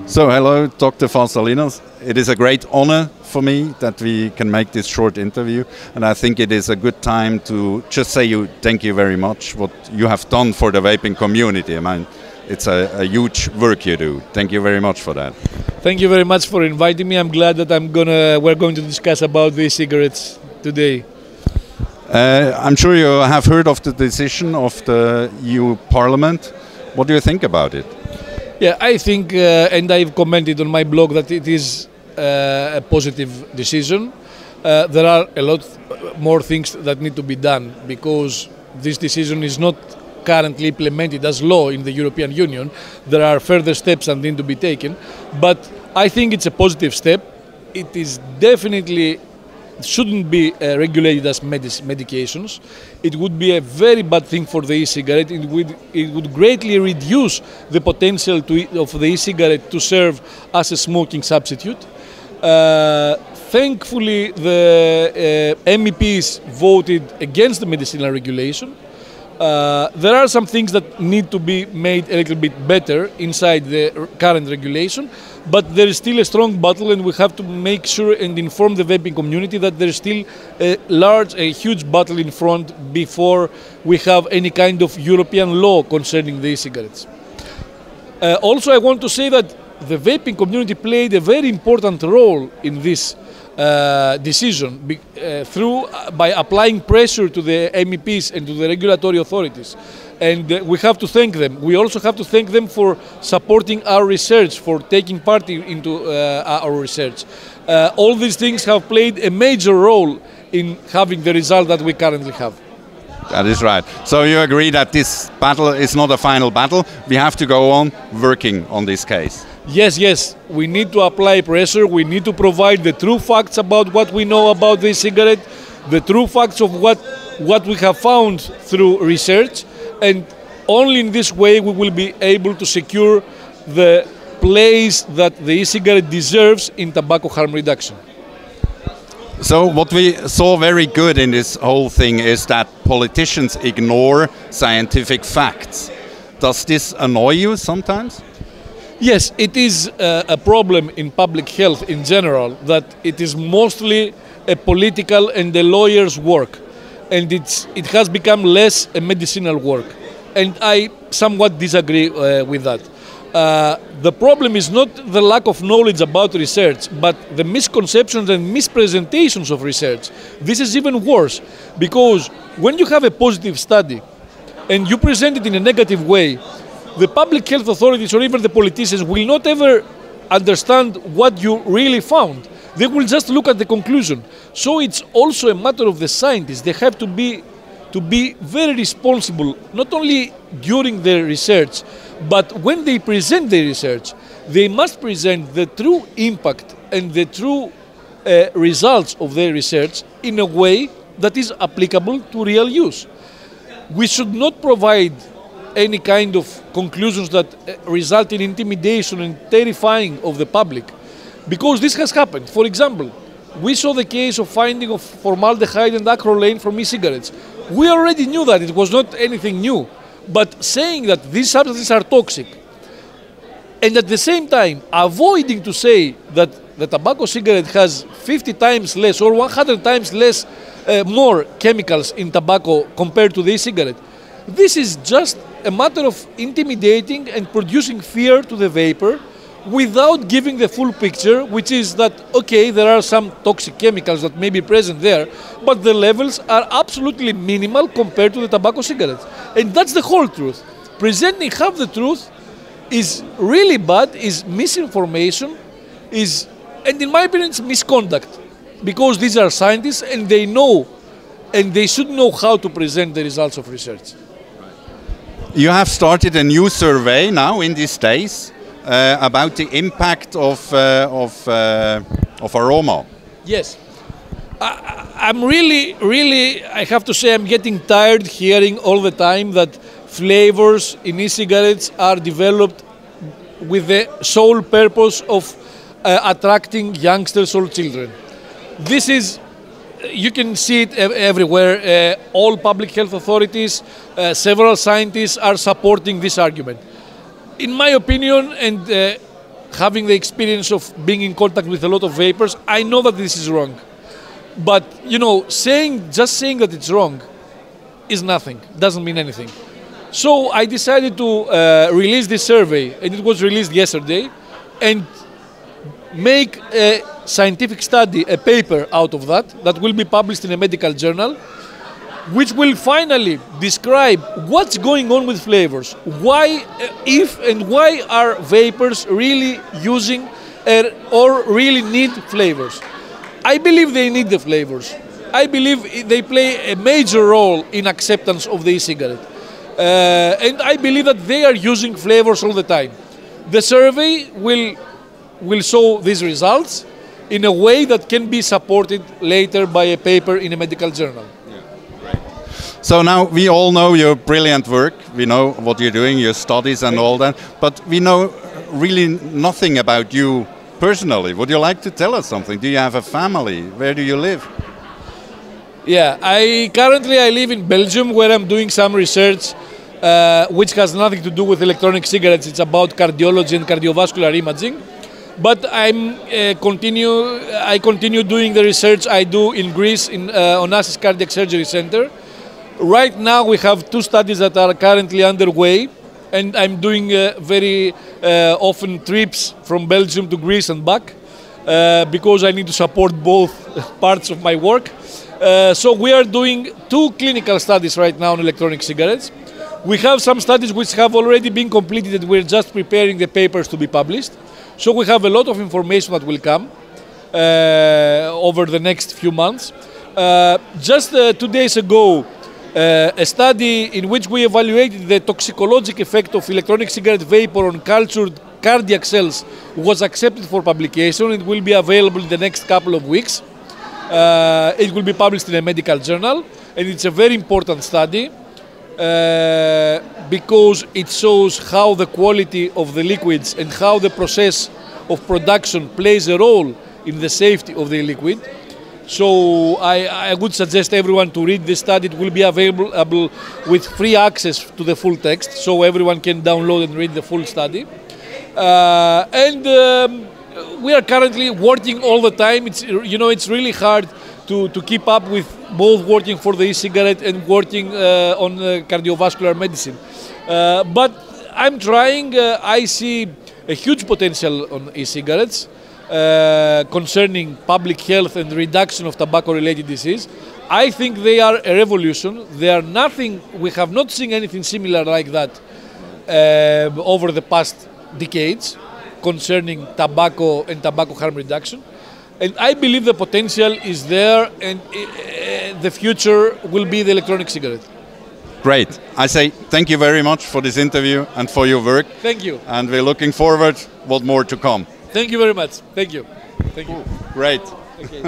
So, hello, Dr. Farsalinos. It is a great honor for me that we can make this short interview, and I think it is a good time to just say thank you very much what you have done for the vaping community. I mean, it's a huge work you do. Thank you very much for that. Thank you very much for inviting me. I'm glad that we're going to discuss about the cigarettes today. I'm sure you have heard of the decision of the EU Parliament. What do you think about it? Yeah, I think, and I've commented on my blog, that it is a positive decision. There are a lot more things that need to be done because this decision is not currently implemented as law in the European Union. There are further steps that need to be taken, but I think it's a positive step. It is definitely shouldn't be regulated as medications. It would be a very bad thing for the e-cigarette. It would greatly reduce the potential of the e-cigarette to serve as a smoking substitute. Thankfully, the MEPs voted against the medicinal regulation. There are some things that need to be made a little bit better inside the current regulation, but there is still a strong battle, and we have to make sure and inform the vaping community that there is still a huge battle in front before we have any kind of European law concerning the e-cigarettes. Also, I want to say that the vaping community played a very important role in this decision by applying pressure to the MEPs and to the regulatory authorities. And we have to thank them. We also have to thank them for supporting our research, for taking part into our research. All these things have played a major role in having the result that we currently have. That is right. So you agree that this battle is not a final battle? We have to go on working on this case. Yes. We need to apply pressure. We need to provide the true facts about what we know about the cigarette, the true facts of what we have found through research, and only in this way we will be able to secure the place that the e-cigarette deserves in tobacco harm reduction. So what we saw very good in this whole thing is that politicians ignore scientific facts. Does this annoy you sometimes? Yes, it is a problem in public health in general, that it is mostly a political and a lawyer's work, and it has become less a medicinal work, and I somewhat disagree with that. The problem is not the lack of knowledge about research, but the misconceptions and mispresentations of research. This is even worse, because when you have a positive study and you present it in a negative way, the public health authorities or even the politicians will not ever understand what you really found. They will just look at the conclusion. So it's also a matter of the scientists. They have to be very responsible, not only during their research, but when they present their research, they must present the true impact and the true results of their research in a way that is applicable to real use. We should not provide any kind of conclusions that result in intimidation and terrifying of the public, because this has happened. For example, we saw the case of finding of formaldehyde and acrolane from e-cigarettes. We already knew that, it was not anything new, but saying that these substances are toxic and at the same time avoiding to say that the tobacco cigarette has 50 times less or 100 times less more chemicals in tobacco compared to the e-cigarette. This is just a matter of intimidating and producing fear to the vapor without giving the full picture, which is that, okay, there are some toxic chemicals that may be present there, but the levels are absolutely minimal compared to the tobacco cigarettes. And that's the whole truth. Presenting half the truth is really bad, is misinformation, and in my opinion, it's misconduct, because these are scientists and they know, and they should know how to present the results of research. You have started a new survey now in these days about the impact of aroma. Yes. I'm really, I have to say, I'm getting tired hearing all the time that flavors in e-cigarettes are developed with the sole purpose of attracting youngsters or children. This is, you can see it everywhere. All public health authorities, several scientists are supporting this argument. In my opinion, and having the experience of being in contact with a lot of vapers, I know that this is wrong. But, you know, just saying that it's wrong is nothing, doesn't mean anything. So I decided to release this survey, and it was released yesterday, and make a scientific study, a paper out of that will be published in a medical journal, which will finally describe what's going on with flavors. Why, if and why are vapers really using or really need flavors? I believe they need the flavors. I believe they play a major role in acceptance of the e-cigarette. And I believe that they are using flavors all the time. The survey will show these results in a way that can be supported later by a paper in a medical journal. So now we all know your brilliant work, we know what you're doing, your studies and all that, but we know really nothing about you personally. Would you like to tell us something? Do you have a family? Where do you live? Yeah, currently I live in Belgium, where I'm doing some research which has nothing to do with electronic cigarettes. It's about cardiology and cardiovascular imaging. But I continue doing the research I do in Greece in Onassis Cardiac Surgery Center. Right now we have 2 studies that are currently underway, and I'm doing very often trips from Belgium to Greece and back because I need to support both parts of my work. So we are doing 2 clinical studies right now on electronic cigarettes. We have some studies which have already been completed and we're just preparing the papers to be published. So we have a lot of information that will come over the next few months. Just 2 days ago, a study in which we evaluated the toxicologic effect of electronic cigarette vapor on cultured cardiac cells was accepted for publication. It will be available in the next couple of weeks. It will be published in a medical journal, and it's a very important study because it shows how the quality of the liquids and how the process of production plays a role in the safety of the liquid. So I would suggest everyone to read this study. It will be available with free access to the full text, so everyone can download and read the full study. We are currently working all the time. It's really hard to keep up with both working for the e-cigarette and working on cardiovascular medicine. But I'm trying. I see a huge potential on e-cigarettes. Concerning public health and reduction of tobacco-related disease. I think they are a revolution. They are nothing. We have not seen anything similar like that over the past decades concerning tobacco and tobacco harm reduction. And I believe the potential is there, and the future will be the electronic cigarette. Great. I say thank you very much for this interview and for your work. Thank you. And we're looking forward what more to come. Thank you very much. Thank you. Thank you. Great. Okay.